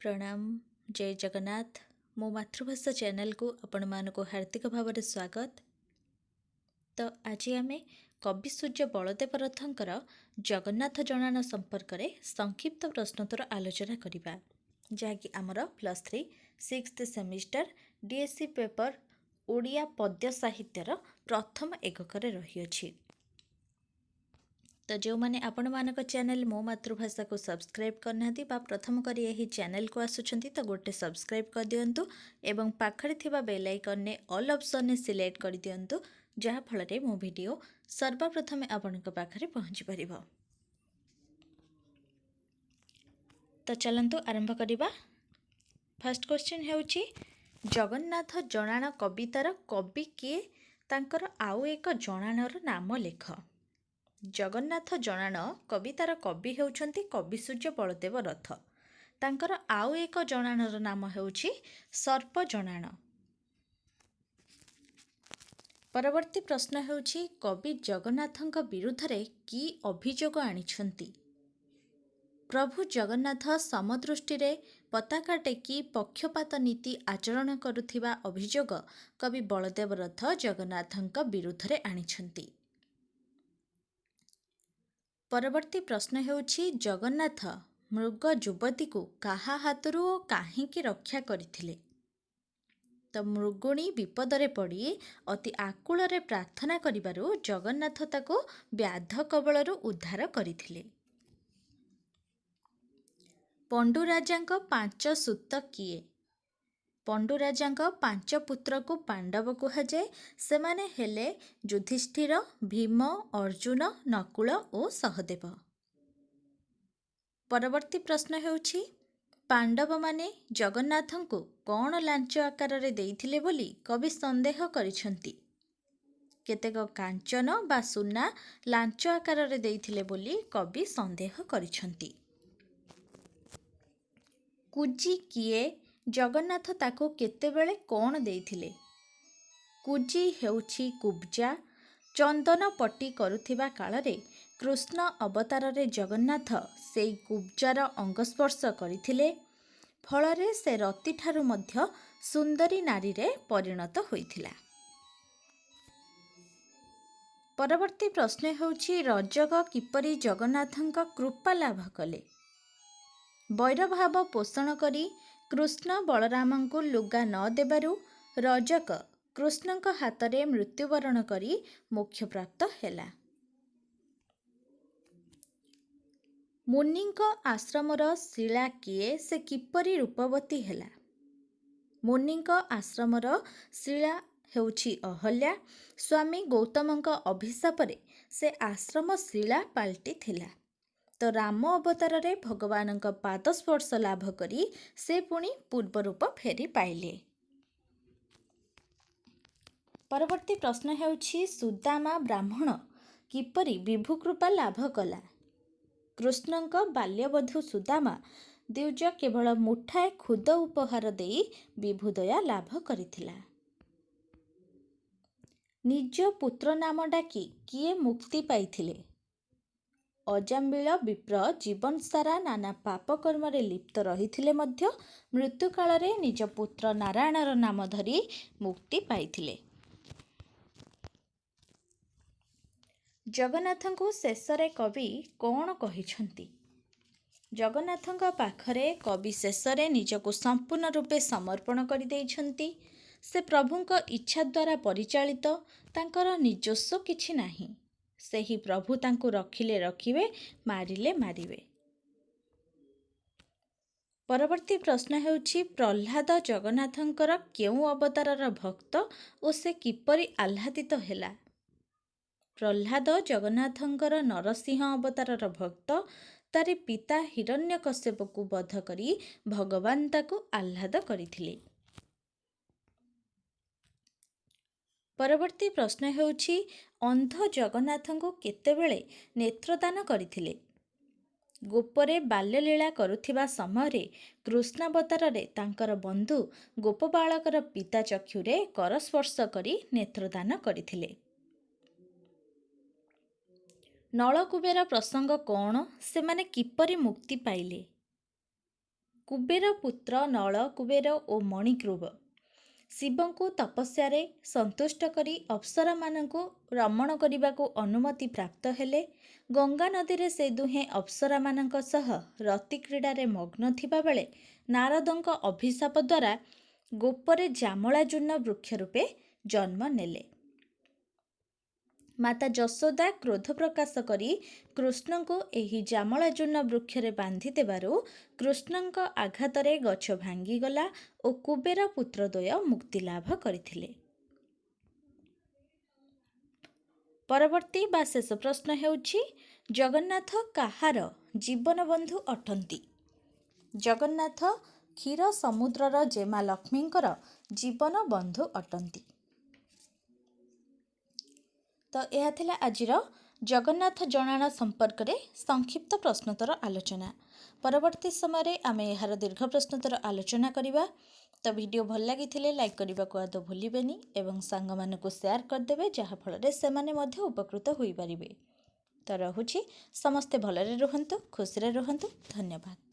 प्रणाम। जय जगन्नाथ। मो मातृभाषा चैनल को आपण मानक हार्दिक भाव स्वागत। तो आज आम कवि सूर्य बलदेव रथंकर जगन्नाथ जनान संपर्क में संक्षिप्त प्रश्नोत्तर आलोचना करवा जहाँकि आमर +3 6th semester DSC paper Odia पद्य साहित्यर प्रथम एकक रही। तो जो मैंने आपण मानक चैनल मो मातृभाषा को सब्सक्राइब करना बा प्रथम करी यही चैनल को आसुचंती तो गोटे सब्सक्राइब कर दियंतु एवं पाखरे थिबा बेल आइकन ने ऑल ऑप्शन ने सिलेक्ट कर दियंतु जहाँ फल मो वीडियो सर्वप्रथमे आपनक पाखरे पहुँची परिबो। तो चलंतु आरंभ करिबा। फर्स्ट क्वेश्चन हेउची जगन्नाथ जनाण कवितार कवि किए तांकर आउ एक जनाणर नाम लेख। जगन्नाथ जनाण कवितार कवि हेउछंती कवि सूर्य बलदेव रथ। तांकर आउ एक जनाणर नाम हेउछि सर्प जनाण। परवर्ती प्रश्न हेउछि कवि जगन्नाथଙ୍କ विरुद्धरे की अभियोग आनिछंती। प्रभु जगन्नाथ समदृष्टि पताका टेकी पक्षपात नीति आचरण करुथिबा अभियोग कवि बलदेव रथ जगन्नाथଙ୍କ विरुद्धरे आनिछंती। परवर्ती प्रश्न हेउछि जगन्नाथ मृग युवती को काहा हाथरू ओ काहींकी रक्षा करथिले। तो मृगुणी विपदरे पड़ी अति आकुଳରେ प्रार्थना करिबारु जगन्नाथ ताको व्याध कबलरू उद्धार करथिले। पंडुराजांक 5 सूत किए। पंडुराजांक 5 पुत्र को पांडव कुहाଯାଏ। सेमाने हेले युधिष्ठिर, भीम, अर्जुन, नकुल और सहदेव। परवर्ती प्रश्न हेउछि पांडव माने जगन्नाथंकु कौन लांच आकार रे देइथिले बोली कवि संदेह करिछंती। केतेक कांचन बा सुना लांच आकार रे देइथिले बोली कवि संदेह करिछंती। कुजी किए जगन्नाथ ताको केतेबेले कौन देइथिले। कुजी हेउछि कुब्जा। चंदन पट्टी करुथिबा कालरे कृष्ण अवतार रे जगन्नाथ सेई कुब्जार अंगस्पर्श करिथिले। फलरे से रति ठारू मध्य सुंदरी नारी रे परिणत होइथिला। परवर्ती प्रश्न हेउछि रजग किपरि जगन्नाथଙ୍କ कृपा लाभ कले। वैरभाव पोषण करी कृष्ण बलरामଙ୍କୁ लुगा न देबारु रजक कृष्णଙ୍କ हातरे मृत्युवरण करी मोक्ष प्राप्त हेला। मुनिଙ୍କ आश्रमर शिला किए से किपरि रूपवती हेला। मुनिଙ୍କ आश्रमर शिला हेउछि अहल्या। स्वामी गौतमଙ୍କ अभिशापरे से आश्रम शिला पाल्टी थिला। तो राम अवतार रे भगवानଙ୍କ पाद स्पर्श लाभ करी से पुणी पूर्व रूप फेरी पाइले। परवर्ती प्रश्न हेउछि सुदामा ब्राह्मण किपरि विभु कृपा लाभ कला। कृष्णଙ୍କ बाल्यवधू सुदामा द्विज केवल मुठाए खुद उपहार देई विभुदया लाभ करिथिला। निज पुत्र नाम डाकी किए मुक्ति पाइथिले। अजाम्बिल विप्र जीवन सारा नाना पाप कर्म रे लिप्त रहिथिले मध्य मृत्यु काल रे निज पुत्र नारायणर नाम धरी मुक्ति पाइथिले। जगन्नाथଙ୍କୁ शेषरे कवि कौन कहिछंती। जगन्नाथଙ୍କ पाखरे कवि शेषरे निजको संपूर्ण रूपे समर्पण कर देइछंती। से प्रभुଙ୍କ इच्छा द्वारा परिचालित तांकर निजस्व किछि नाही। सेही प्रभु तांको रखिले रखिबे मारिले मारिबे। परवर्ती प्रश्न हेउछि प्रह्लाद जगन्नाथଙ୍କର केउ अवतारर भक्त ओ से किपरि आह्लादित हेला। प्रह्लाद जगन्नाथଙ୍କର नरसिंह अवतारर भक्त। तारे पिता हिरण्यकश्यप को बध करी भगवान ताको आह्लाद करिथिले। परवर्ती प्रश्न हेउछि अंध जगन्नाथଙ୍କୁ केतेबेले नेत्रदान करिथिले। गोपरे बाल्यलीला करुथिबा समयरे कृष्णावतारे तांकर बंधु गोपबालकर पिता चक्षुरे करस्पर्श करी नेत्रदान करिथिले। नलकुबेर प्रसंग कौन से माने किपरि मुक्ति पाइले। କୁବେର ପୁତ୍ର ନଳ କୁବେର ଓ ମଣିଗ୍ରୀବ ଶିବଙ୍କୁ ତପସ୍ୟାରେ ସନ୍ତୁଷ୍ଟ କରି ଅପ୍ସରାମାନଙ୍କୁ ରମଣ କରିବାକୁ ଅନୁମତି ପ୍ରାପ୍ତ ହେଲେ। ଗଙ୍ଗା ନଦୀରେ ସେ ଦୁହେଁ ଅପ୍ସରାମାନଙ୍କ ସହ ରତି କ୍ରୀଡ଼ାରେ ମଗ୍ନ ଥିବାବେଳେ ନାରଦଙ୍କ ଅଭିଶାପ ଦ୍ୱାରା ଗୋପରେ ଜାମଳାଜୁର୍ଣ୍ଣ ବୃକ୍ଷ ରୂପେ ଜନ୍ମ ନେଲେ। ମାତା ଯଶୋଦା କ୍ରୋଧ ପ୍ରକାଶ କରି କୃଷ୍ଣଙ୍କୁ ଏହି ଜାମଳାଜୁର୍ଣ୍ଣ ବୃକ୍ଷରେ ବାନ୍ଧି ଦେବାରୁ କୃଷ୍ଣଙ୍କ ଆଘାତରେ ଗଛ ଭାଙ୍ଗିଗଲା ଓ କୁବେର ପୁତ୍ରଦ୍ୱୟ ମୁକ୍ତି ଲାଭ କରିଥିଲେ। ପରବର୍ତ୍ତୀ ବା ଶେଷ ପ୍ରଶ୍ନ ହେଉଛି, ଜଗନ୍ନାଥ କାହାର ଜୀବନ ବନ୍ଧୁ ଅଟନ୍ତି? ଜଗନ୍ନାଥ କ୍ଷୀର ସମୁଦ୍ରର ଜେମା ଲକ୍ଷ୍ମୀଙ୍କର ଜୀବନ ବନ୍ଧୁ ଅଟନ୍ତି। ତ ଏହା ଥିଲା ଆଜିର ଜଗନ୍ନାଥ ଜଣାଣ ସମ୍ପର୍କରେ ସଂକ୍ଷିପ୍ତ ପ୍ରଶ୍ନୋତ୍ତର ଆଲୋଚନା। ପରବର୍ତ୍ତୀ ସମୟରେ ଆମେ ଏହାର ଦୀର୍ଘ ପ୍ରଶ୍ନୋତ୍ତର ଆଲୋଚନା କରିବା। ତ ଭିଡ଼ିଓ ଭଲ ଲାଗିଥିଲେ ଲାଇକ୍ କରିବାକୁ ଆଦୌ ଭୁଲିବେନି ଏବଂ ସାଙ୍ଗମାନଙ୍କୁ ସେୟାର କରିଦେବେ, ଯାହାଫଳରେ ସେମାନେ ମଧ୍ୟ ଉପକୃତ ହୋଇପାରିବେ। ତ ରହୁଛି, ସମସ୍ତେ ଭଲରେ ରୁହନ୍ତୁ, ଖୁସିରେ ରୁହନ୍ତୁ। ଧନ୍ୟବାଦ।